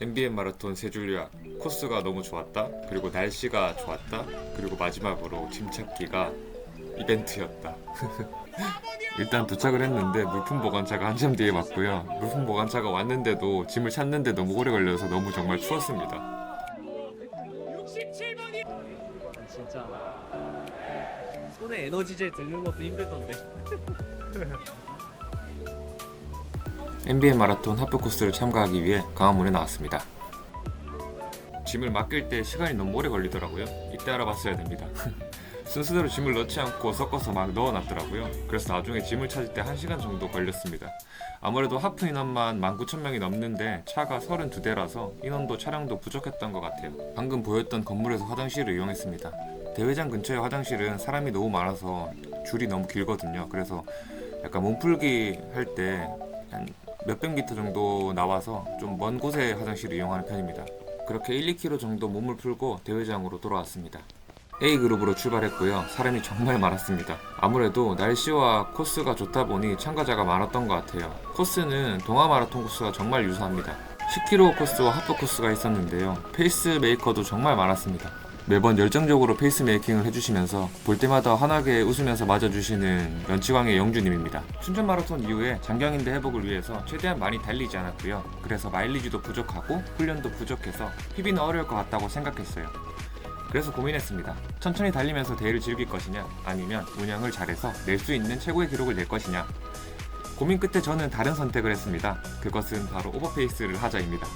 MBN 마라톤 세 줄 요약. 코스가 너무 좋았다. 그리고 날씨가 좋았다. 그리고 마지막으로 짐 찾기가 이벤트였다. 일단 도착을 했는데 물품 보관차가 한참 뒤에 왔고요. 물품 보관차가 왔는데도 짐을 찾는데 너무 오래 걸려서 너무 정말 추웠습니다. 67번이 진짜 손에 에너지젤 드는 것도 힘들던데. MBN 마라톤 하프 코스를 참가하기 위해 광화문에 나왔습니다. 짐을 맡길 때 시간이 너무 오래 걸리더라고요. 이때 알아봤어야 됩니다. 순서대로 짐을 넣지 않고 섞어서 막 넣어놨더라고요. 그래서 나중에 짐을 찾을 때 1시간 정도 걸렸습니다. 아무래도 하프 인원만 19,000명이 넘는데 차가 32대라서 인원도 차량도 부족했던 것 같아요. 방금 보였던 건물에서 화장실을 이용했습니다. 대회장 근처의 화장실은 사람이 너무 많아서 줄이 너무 길거든요. 그래서 약간 몸풀기 할 때 한 몇백 미터 정도 나와서 좀 먼 곳의 화장실을 이용하는 편입니다. 그렇게 1, 2km 정도 몸을 풀고 대회장으로 돌아왔습니다. A그룹으로 출발했고요. 사람이 정말 많았습니다. 아무래도 날씨와 코스가 좋다 보니 참가자가 많았던 것 같아요. 코스는 동아 마라톤 코스와 정말 유사합니다. 10km 코스와 하프 코스가 있었는데요. 페이스메이커도 정말 많았습니다. 매번 열정적으로 페이스메이킹을 해주시면서 볼 때마다 환하게 웃으면서 맞아주시는 연치광의 영주님입니다. 춘천 마라톤 이후에 장경인대 회복을 위해서 최대한 많이 달리지 않았고요. 그래서 마일리지도 부족하고 훈련도 부족해서 PB는 어려울 것 같다고 생각했어요. 그래서 고민했습니다. 천천히 달리면서 대회를 즐길 것이냐, 아니면 운영을 잘해서 낼 수 있는 최고의 기록을 낼 것이냐. 고민 끝에 저는 다른 선택을 했습니다. 그것은 바로 오버페이스를 하자입니다.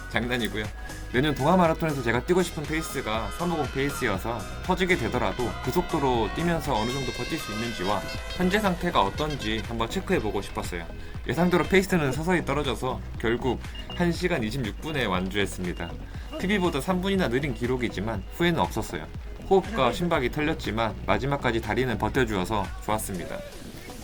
장난이고요. 내년 동아 마라톤에서 제가 뛰고 싶은 페이스가 350 페이스여서 터지게 되더라도 그 속도로 뛰면서 어느 정도 버틸 수 있는지와 현재 상태가 어떤지 한번 체크해보고 싶었어요. 예상대로 페이스는 서서히 떨어져서 결국 1시간 26분에 완주했습니다. PB보다 3분이나 느린 기록이지만 후회는 없었어요. 호흡과 심박이 털렸지만 마지막까지 다리는 버텨주어서 좋았습니다.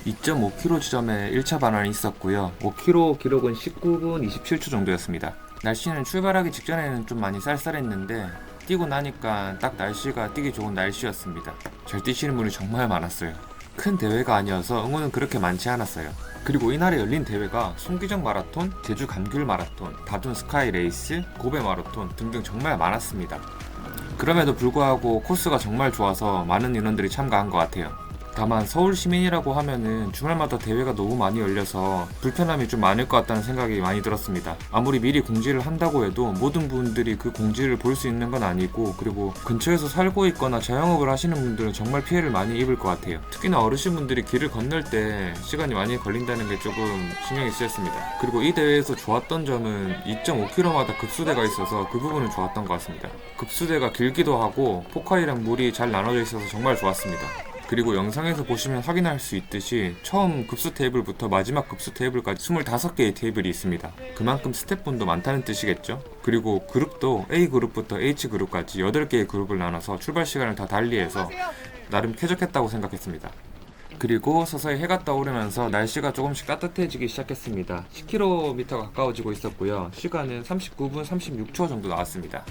2.5km 지점에 1차 반환이 있었고요. 5km 기록은 19분 27초 정도였습니다. 날씨는 출발하기 직전에는 좀 많이 쌀쌀했는데 뛰고 나니까 딱 날씨가 뛰기 좋은 날씨였습니다. 잘 뛰시는 분이 정말 많았어요. 큰 대회가 아니어서 응원은 그렇게 많지 않았어요. 그리고 이날에 열린 대회가 송기정 마라톤, 제주 감귤 마라톤, 다둔 스카이 레이스, 고베 마라톤 등등 정말 많았습니다. 그럼에도 불구하고 코스가 정말 좋아서 많은 인원들이 참가한 것 같아요. 다만 서울 시민이라고 하면은 주말마다 대회가 너무 많이 열려서 불편함이 좀 많을 것 같다는 생각이 많이 들었습니다. 아무리 미리 공지를 한다고 해도 모든 분들이 그 공지를 볼 수 있는 건 아니고, 그리고 근처에서 살고 있거나 자영업을 하시는 분들은 정말 피해를 많이 입을 것 같아요. 특히나 어르신분들이 길을 건널 때 시간이 많이 걸린다는 게 조금 신경이 쓰였습니다. 그리고 이 대회에서 좋았던 점은 2.5km마다 급수대가 있어서 그 부분은 좋았던 것 같습니다. 급수대가 길기도 하고 포칼이랑 물이 잘 나눠져 있어서 정말 좋았습니다. 그리고 영상에서 보시면 확인할 수 있듯이 처음 급수 테이블부터 마지막 급수 테이블까지 25개의 테이블이 있습니다. 그만큼 스태프분도 많다는 뜻이겠죠? 그리고 그룹도 A그룹부터 H그룹까지 8개의 그룹을 나눠서 출발 시간을 다 달리해서 나름 쾌적했다고 생각했습니다. 그리고 서서히 해가 떠오르면서 날씨가 조금씩 따뜻해지기 시작했습니다. 10km가 가까워지고 있었고요. 시간은 39분 36초 정도 나왔습니다.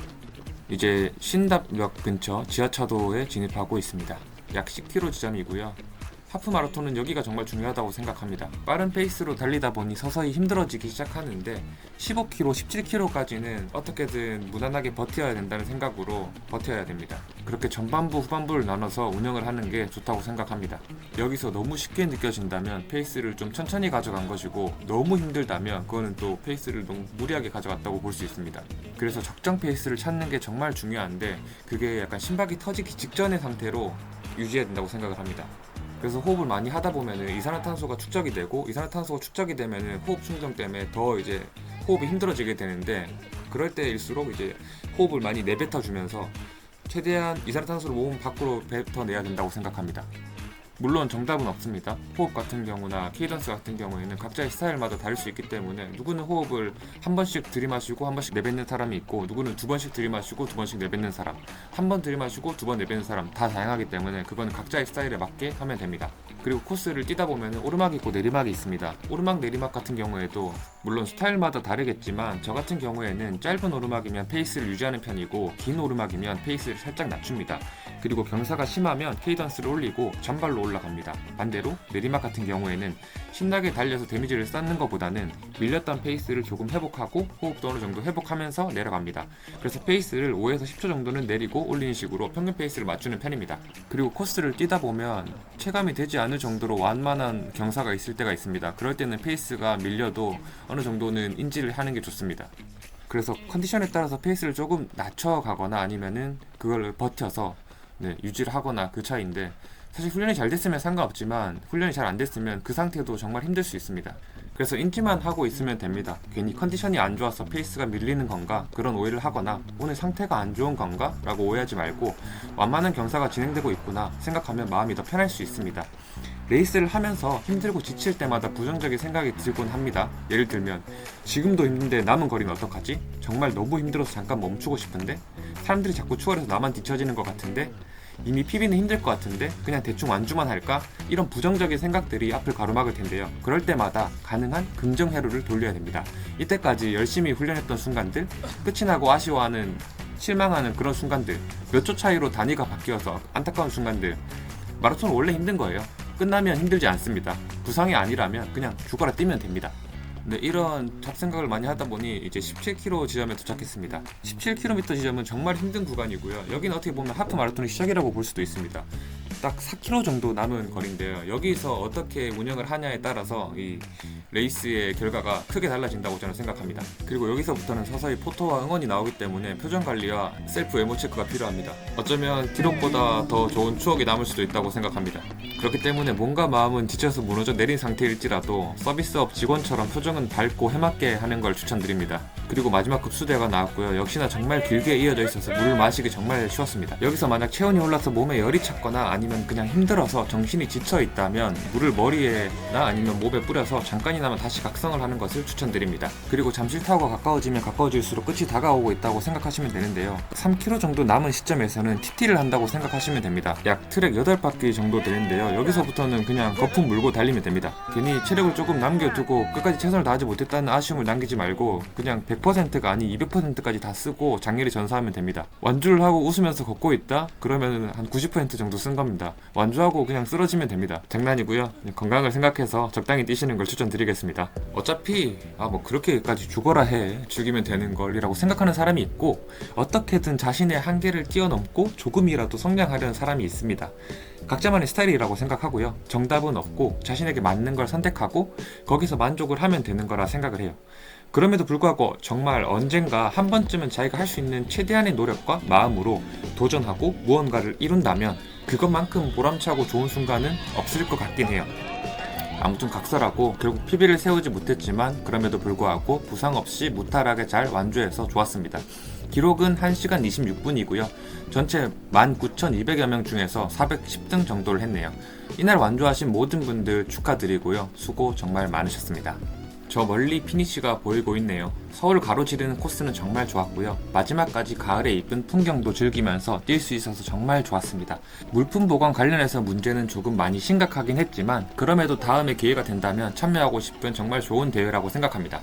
이제 신답역 근처 지하차도에 진입하고 있습니다. 약 10km 지점이고요. 하프 마라톤은 여기가 정말 중요하다고 생각합니다. 빠른 페이스로 달리다 보니 서서히 힘들어지기 시작하는데 15km, 17km까지는 어떻게든 무난하게 버텨야 된다는 생각으로 버텨야 됩니다. 그렇게 전반부, 후반부를 나눠서 운영을 하는 게 좋다고 생각합니다. 여기서 너무 쉽게 느껴진다면 페이스를 좀 천천히 가져간 것이고, 너무 힘들다면 그거는 또 페이스를 너무 무리하게 가져갔다고 볼 수 있습니다. 그래서 적정 페이스를 찾는 게 정말 중요한데, 그게 약간 심박이 터지기 직전의 상태로 유지해야 된다고 생각을 합니다. 그래서 호흡을 많이 하다 보면은 이산화탄소가 축적이 되고, 이산화탄소가 축적이 되면은 호흡 충동 때문에 더 이제 호흡이 힘들어지게 되는데, 그럴 때일수록 이제 호흡을 많이 내뱉어 주면서 최대한 이산화탄소를 몸 밖으로 뱉어내야 된다고 생각합니다. 물론 정답은 없습니다. 호흡 같은 경우나 케이던스 같은 경우에는 각자의 스타일마다 다를 수 있기 때문에, 누구는 호흡을 한 번씩 들이마시고 한 번씩 내뱉는 사람이 있고, 누구는 두 번씩 들이마시고 두 번씩 내뱉는 사람, 한 번 들이마시고 두 번 내뱉는 사람, 다 다양하기 때문에 그건 각자의 스타일에 맞게 하면 됩니다. 그리고 코스를 뛰다 보면 오르막이 있고 내리막이 있습니다. 오르막 내리막 같은 경우에도 물론 스타일마다 다르겠지만 저 같은 경우에는 짧은 오르막이면 페이스를 유지하는 편이고 긴 오르막이면 페이스를 살짝 낮춥니다. 그리고 경사가 심하면 케이던스를 올리고 전발로 올라갑니다. 반대로 내리막 같은 경우에는 신나게 달려서 데미지를 쌓는 것보다는 밀렸던 페이스를 조금 회복하고 호흡도 어느 정도 회복하면서 내려갑니다. 그래서 페이스를 5에서 10초 정도는 내리고 올리는 식으로 평균 페이스를 맞추는 편입니다. 그리고 코스를 뛰다 보면 체감이 되지 않을 정도로 완만한 경사가 있을 때가 있습니다. 그럴 때는 페이스가 밀려도 어느 정도는 인지를 하는 게 좋습니다. 그래서 컨디션에 따라서 페이스를 조금 낮춰가거나 아니면은 그걸 버텨서 유지를 하거나 그 차이인데, 사실 훈련이 잘 됐으면 상관없지만 훈련이 잘 안 됐으면 그 상태도 정말 힘들 수 있습니다. 그래서 인지만 하고 있으면 됩니다. 괜히 컨디션이 안 좋아서 페이스가 밀리는 건가 그런 오해를 하거나 오늘 상태가 안 좋은 건가 라고 오해하지 말고 완만한 경사가 진행되고 있구나 생각하면 마음이 더 편할 수 있습니다. 레이스를 하면서 힘들고 지칠 때마다 부정적인 생각이 들곤 합니다. 예를 들면 지금도 힘든데 남은 거리는 어떡하지? 정말 너무 힘들어서 잠깐 멈추고 싶은데? 사람들이 자꾸 추월해서 나만 뒤처지는 것 같은데? 이미 PB는 힘들 것 같은데 그냥 대충 완주만 할까? 이런 부정적인 생각들이 앞을 가로막을 텐데요. 그럴 때마다 가능한 긍정 회로를 돌려야 됩니다. 이때까지 열심히 훈련했던 순간들, 끝이 나고 아쉬워하는, 실망하는 그런 순간들, 몇 초 차이로 단위가 바뀌어서 안타까운 순간들, 마라톤은 원래 힘든 거예요. 끝나면 힘들지 않습니다. 부상이 아니라면 그냥 죽어라 뛰면 됩니다. 네, 이런 잡생각을 많이 하다 보니 이제 17km 지점에 도착했습니다. 17km 지점은 정말 힘든 구간이고요. 여기는 어떻게 보면 하프 마라톤의 시작이라고 볼 수도 있습니다. 딱 4km 정도 남은 거리인데요. 여기서 어떻게 운영을 하냐에 따라서 이 레이스의 결과가 크게 달라진다고 저는 생각합니다. 그리고 여기서부터는 서서히 포토와 응원이 나오기 때문에 표정 관리와 셀프 외모 체크가 필요합니다. 어쩌면 기록보다 더 좋은 추억이 남을 수도 있다고 생각합니다. 그렇기 때문에 몸과 마음은 지쳐서 무너져 내린 상태일지라도 서비스업 직원처럼 표정은 밝고 해맑게 하는 걸 추천드립니다. 그리고 마지막 급수대가 나왔고요. 역시나 정말 길게 이어져 있어서 물을 마시기 정말 쉬웠습니다. 여기서 만약 체온이 올라서 몸에 열이 찼거나 아니면 그냥 힘들어서 정신이 지쳐 있다면 물을 머리에나 아니면 몸에 뿌려서 잠깐이나마 다시 각성을 하는 것을 추천드립니다. 그리고 잠실 타워가 가까워지면 가까워질수록 끝이 다가오고 있다고 생각하시면 되는데요. 3km 정도 남은 시점에서는 TT를 한다고 생각하시면 됩니다. 약 트랙 8바퀴 정도 되는데요. 여기서부터는 그냥 거품 물고 달리면 됩니다. 괜히 체력을 조금 남겨두고 끝까지 최선을 다하지 못했다는 아쉬움을 남기지 말고 그냥 100%가 아닌 200%까지 다 쓰고 장렬히 전사하면 됩니다. 완주를 하고 웃으면서 걷고 있다? 그러면 한 90% 정도 쓴 겁니다. 완주하고 그냥 쓰러지면 됩니다. 장난이고요. 건강을 생각해서 적당히 뛰시는 걸 추천드리겠습니다. 어차피 뭐 그렇게까지 죽어라 해, 죽이면 되는 걸이라고 생각하는 사람이 있고, 어떻게든 자신의 한계를 뛰어넘고 조금이라도 성장하려는 사람이 있습니다. 각자만의 스타일이라고 생각하고요. 정답은 없고 자신에게 맞는 걸 선택하고 거기서 만족을 하면 되는 거라 생각을 해요. 그럼에도 불구하고 정말 언젠가 한 번쯤은 자기가 할 수 있는 최대한의 노력과 마음으로 도전하고 무언가를 이룬다면 그것만큼 보람차고 좋은 순간은 없을 것 같긴 해요. 아무튼 각설하고 결국 PB를 세우지 못했지만 그럼에도 불구하고 부상 없이 무탈하게 잘 완주해서 좋았습니다. 기록은 1시간 26분이고요. 전체 19,200여 명 중에서 410등 정도를 했네요. 이날 완주하신 모든 분들 축하드리고요. 수고 정말 많으셨습니다. 저 멀리 피니쉬가 보이고 있네요. 서울 가로지르는 코스는 정말 좋았고요. 마지막까지 가을에 이쁜 풍경도 즐기면서 뛸 수 있어서 정말 좋았습니다. 물품 보관 관련해서 문제는 조금 많이 심각하긴 했지만 그럼에도 다음에 기회가 된다면 참여하고 싶은 정말 좋은 대회라고 생각합니다.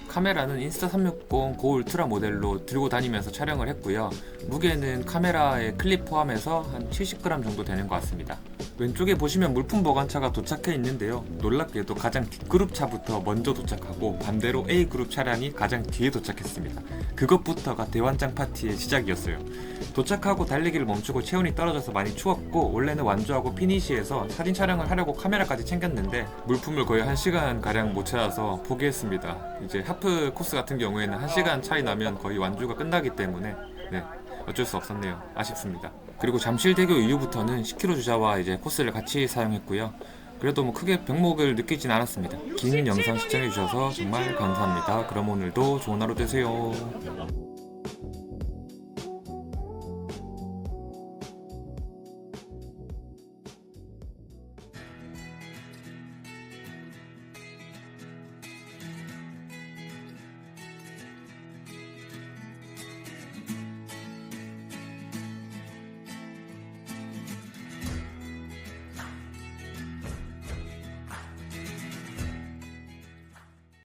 카메라는 인스타360 고 울트라 모델로 들고 다니면서 촬영을 했고요. 무게는 카메라에 클립 포함해서 한 70g 정도 되는 것 같습니다. 왼쪽에 보시면 물품 보관차가 도착해 있는데요. 놀랍게도 가장 뒷그룹 차부터 먼저 도착하고 반대로 A그룹 차량이 가장 뒤에 도착했습니다. 그것부터가 대환장 파티의 시작이었어요. 도착하고 달리기를 멈추고 체온이 떨어져서 많이 추웠고, 원래는 완주하고 피니시에서 사진 촬영을 하려고 카메라까지 챙겼는데 물품을 거의 1시간가량 못 찾아서 포기했습니다. 이제 하프 코스 같은 경우에는 1시간 차이 나면 거의 완주가 끝나기 때문에 어쩔 수 없었네요. 아쉽습니다. 그리고 잠실대교 이후부터는 10km 주자와 이제 코스를 같이 사용했고요. 그래도 뭐 크게 병목을 느끼진 않았습니다. 긴 영상 시청해주셔서 정말 감사합니다. 그럼 오늘도 좋은 하루 되세요.